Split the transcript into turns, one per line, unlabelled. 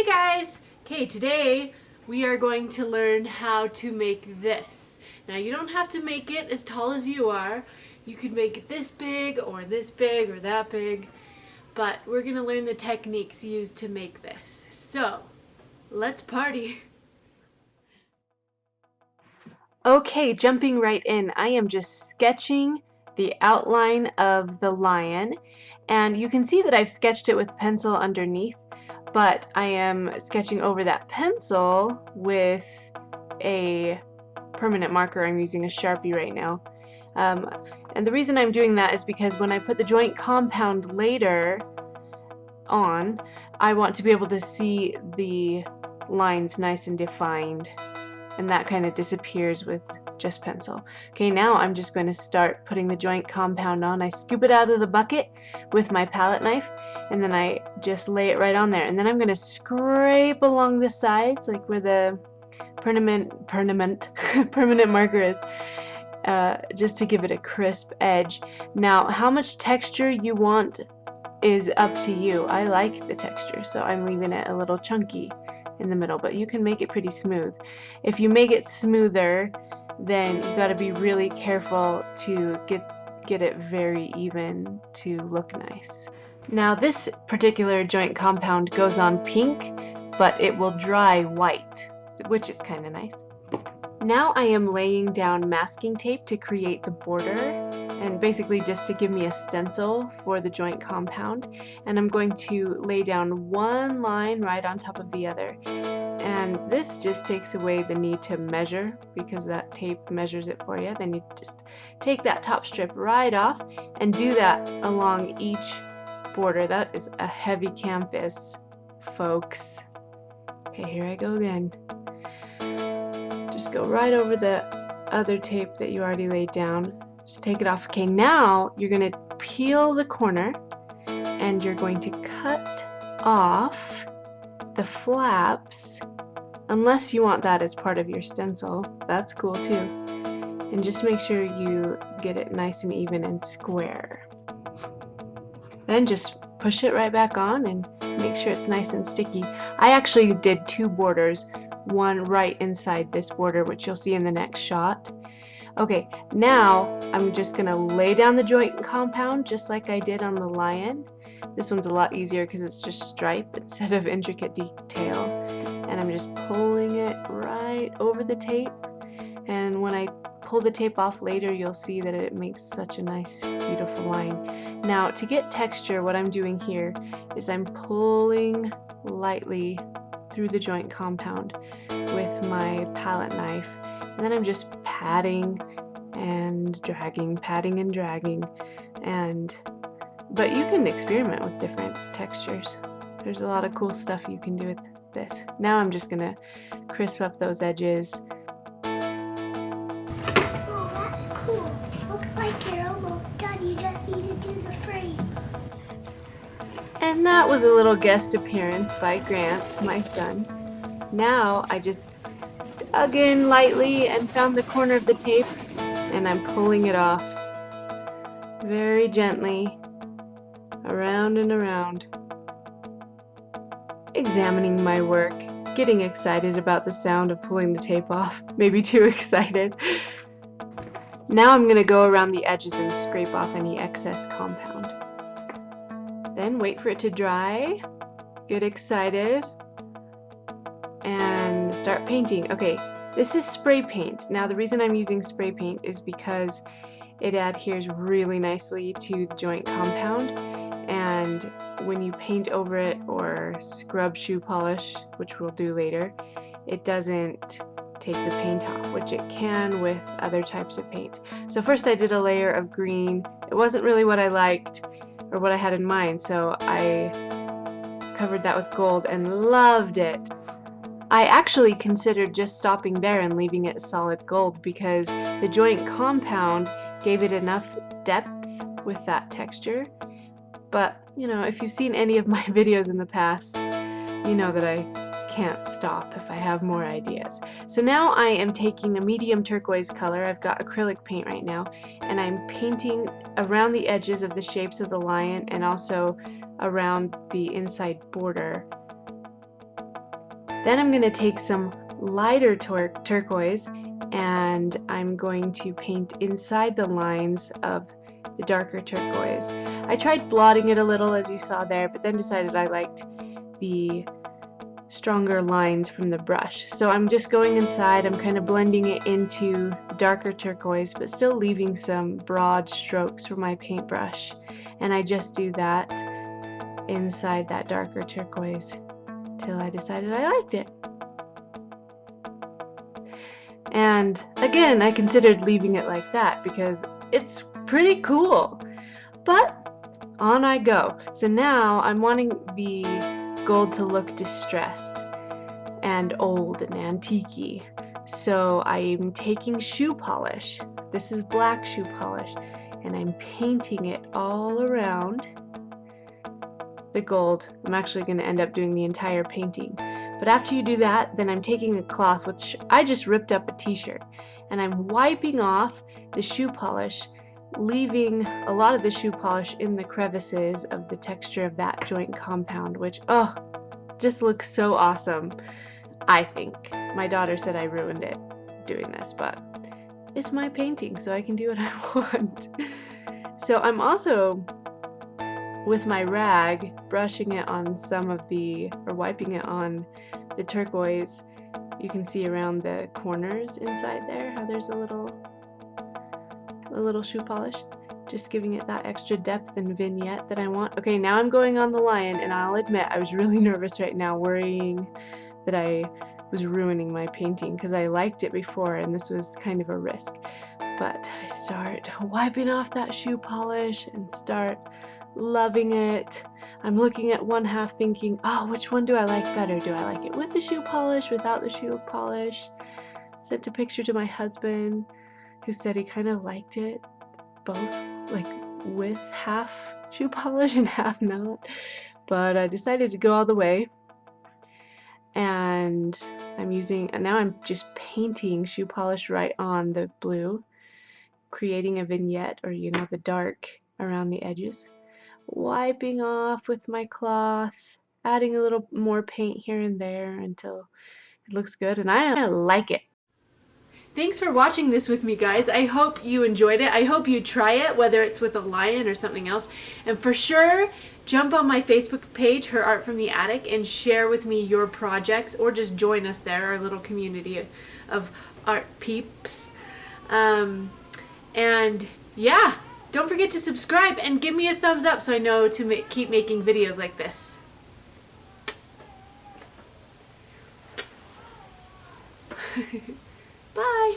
Hey guys! Okay, today we are going to learn how to make this. Now you don't have to make it as tall as you are. You could make it this big or that big. But we're going to learn the techniques used to make this. So, let's party! Okay, jumping right in, I am just sketching the outline of the lion. And you can see that I've sketched it with pencil underneath, but I am sketching over that pencil with a permanent marker. I'm using a Sharpie right now. And the reason I'm doing that is because when I put the joint compound later on, I want to be able to see the lines nice and defined, and that kind of disappears with just pencil. Okay, now I'm just going to start putting the joint compound on. I scoop it out of the bucket with my palette knife, and then I just lay it right on there, and then I'm going to scrape along the sides, like where the permanent marker is, just to give it a crisp edge. Now, how much texture you want is up to you. I like the texture, so I'm leaving it a little chunky in the middle, but you can make it pretty smooth. If you make it smoother, then you got to be really careful to get it very even to look nice. Now this particular joint compound goes on pink, but it will dry white, which is kind of nice. Now I am laying down masking tape to create the border, and basically just to give me a stencil for the joint compound, and I'm going to lay down one line right on top of the other, and this just takes away the need to measure because that tape measures it for you. Then you just take that top strip right off and do that along each border. That is a heavy canvas, folks. Okay, here I go again. Just go right over the other tape that you already laid down. Just take it off. Okay, now you're going to peel the corner and you're going to cut off the flaps, unless you want that as part of your stencil. That's cool too. And just make sure you get it nice and even and square. Then just push it right back on and make sure it's nice and sticky. I actually did two borders, one right inside this border, which you'll see in the next shot. Okay, now I'm just going to lay down the joint compound just like I did on the lion. This one's a lot easier because it's just stripe instead of intricate detail. And I'm just pulling it right over the tape. And when I pull the tape off later, you'll see that it makes such a nice, beautiful line. Now, to get texture, what I'm doing here is I'm pulling lightly through the joint compound with my palette knife. And then I'm just patting and dragging, but you can experiment with different textures. There's a lot of cool stuff you can do with this. Now I'm just gonna crisp up those edges.
Oh, that's cool. Looks like you're almost done. You just need to do the frame.
And that was a little guest appearance by Grant, my son. Now I just dug in lightly and found the corner of the tape, and I'm pulling it off very gently, around and around, examining my work, getting excited about the sound of pulling the tape off, maybe too excited. Now I'm going to go around the edges and scrape off any excess compound. Then wait for it to dry, get excited, and start painting. Okay, this is spray paint. Now the reason I'm using spray paint is because it adheres really nicely to the joint compound, and when you paint over it or scrub shoe polish, which we'll do later, it doesn't take the paint off, which it can with other types of paint. So first I did a layer of green. It wasn't really what I liked or what I had in mind, so I covered that with gold and loved it. I actually considered just stopping there and leaving it solid gold because the joint compound gave it enough depth with that texture. But, you know, if you've seen any of my videos in the past, you know that I can't stop if I have more ideas. So now I am taking a medium turquoise color. I've got acrylic paint right now, and I'm painting around the edges of the shapes of the lion and also around the inside border. Then I'm going to take some lighter turquoise and I'm going to paint inside the lines of the darker turquoise. I tried blotting it a little, as you saw there, but then decided I liked the stronger lines from the brush. So I'm just going inside, I'm kind of blending it into the darker turquoise, but still leaving some broad strokes for my paintbrush. And I just do that inside that darker turquoise till I decided I liked it. And again, I considered leaving it like that because it's pretty cool. But on I go. So now I'm wanting the gold to look distressed and old and antique-y. So I'm taking shoe polish. This is black shoe polish, and I'm painting it all around the gold. I'm actually going to end up doing the entire painting. But after you do that, then I'm taking a cloth, which I just ripped up a t-shirt, and I'm wiping off the shoe polish, leaving a lot of the shoe polish in the crevices of the texture of that joint compound, which, oh, just looks so awesome, I think. My daughter said I ruined it doing this, but it's my painting, so I can do what I want. So I'm also, with my rag, brushing it on some of the, or wiping it on the turquoise. You can see around the corners inside there how there's a little shoe polish, just giving it that extra depth and vignette that I want. Okay, now I'm going on the lion, and I'll admit I was really nervous right now, worrying that I was ruining my painting because I liked it before and this was kind of a risk. But I start wiping off that shoe polish and start loving it. I'm looking at one half thinking, oh, which one do I like better? Do I like it with the shoe polish, without the shoe polish? Sent a picture to my husband, who said he kind of liked it both, like with half shoe polish and half not. But I decided to go all the way, and now I'm just painting shoe polish right on the blue, creating a vignette, or the dark around the edges. Wiping off with my cloth, adding a little more paint here and there until it looks good, and I like it. Thanks for watching this with me, guys. I hope you enjoyed it. I hope you try it, whether it's with a lion or something else. And for sure, jump on my Facebook page, Her Art from the Attic, and share with me your projects, or just join us there, our little community of art peeps. And yeah, don't forget to subscribe and give me a thumbs up so I know to keep making videos like this. Bye!